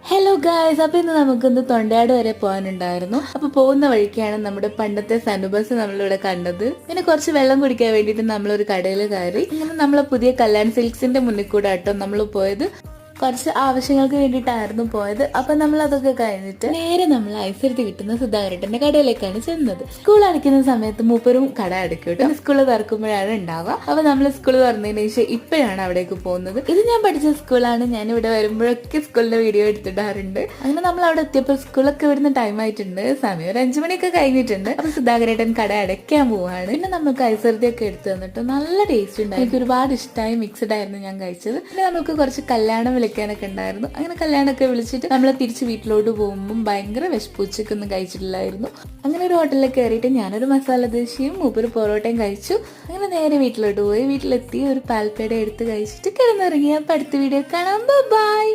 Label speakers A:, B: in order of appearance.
A: Hello guys, അപ്പൊ ഇന്ന് നമുക്കൊന്ന് തൊണ്ടയാട് വരെ പോകാനുണ്ടായിരുന്നു. അപ്പൊ പോകുന്ന വഴിക്കാണ് നമ്മുടെ പണ്ടത്തെ സനുബസ് നമ്മളിവിടെ കണ്ടത്. പിന്നെ കുറച്ച് വെള്ളം കുടിക്കാൻ വേണ്ടിയിട്ട് നമ്മളൊരു കടയിൽ കയറി. അങ്ങനെ നമ്മളെ പുതിയ കല്യാൺ സിൽക്സിന്റെ മുന്നിൽ കൂടെ ആട്ടോ നമ്മൾ പോയത്. കുറച്ച് ആവശ്യങ്ങൾക്ക് വേണ്ടിയിട്ടായിരുന്നു പോയത്. അപ്പൊ നമ്മൾ അതൊക്കെ കഴിഞ്ഞിട്ട് നേരെ നമ്മൾ ഐസരുത്തി കിട്ടുന്ന സുധാകരേട്ടന്റെ കടയിലേക്കാണ് ചെന്നത്. സ്കൂൾ അടയ്ക്കുന്ന സമയത്ത് മൂപ്പരും കട അടയ്ക്കും കേട്ടോ. സ്കൂള് തുറക്കുമ്പോഴാണ് ഉണ്ടാവുക. അപ്പൊ നമ്മൾ സ്കൂൾ തുറന്നതിന് ശേഷം ഇപ്പോഴാണ് അവിടേക്ക് പോകുന്നത്. ഇത് ഞാൻ പഠിച്ച സ്കൂളാണ്. ഞാൻ ഇവിടെ വരുമ്പോഴൊക്കെ സ്കൂളിന്റെ വീഡിയോ എടുത്തിടാറുണ്ട്. അങ്ങനെ നമ്മൾ അവിടെ എത്തിയപ്പോൾ സ്കൂളൊക്കെ ഇവിടുന്ന് ടൈം ആയിട്ടുണ്ട്. സമയം ഒരു 5 മണിയൊക്കെ കഴിഞ്ഞിട്ടുണ്ട്. അപ്പൊ സുധാകരേട്ടൻ കട അടയ്ക്കാൻ പോവാണ്. പിന്നെ നമുക്ക് ഐസരുത്തി ഒക്കെ എടുത്തു തന്നിട്ട് നല്ല ടേസ്റ്റ് ഉണ്ടായി. എനിക്ക് ഒരുപാട് ഇഷ്ടമായി. മിക്സഡ് ആയിരുന്നു ഞാൻ കഴിച്ചത്. പിന്നെ നമുക്ക് കുറച്ച് കല്യാണം വിളിക്കാനൊക്കെ ഉണ്ടായിരുന്നു. അങ്ങനെ കല്യാണമൊക്കെ വിളിച്ചിട്ട് നമ്മൾ തിരിച്ച് വീട്ടിലോട്ട് പോകുമ്പോൾ ഭയങ്കര വിശപ്പുച്ചക്കൊന്നും കഴിച്ചിട്ടില്ലായിരുന്നു. അങ്ങനെ ഒരു ഹോട്ടലിൽ കയറിയിട്ട് ഞാനൊരു മസാല ദോശയും മൂപ്പര് പൊറോട്ടയും കഴിച്ചു. അങ്ങനെ നേരെ വീട്ടിലോട്ട് പോയി. വീട്ടിലെത്തി ഒരു പാൽപ്പേട എടുത്ത് കഴിച്ചിട്ട് കിടന്നിറങ്ങി. അപ്പം അടുത്ത വീഡിയോ കാണാം. ബൈ.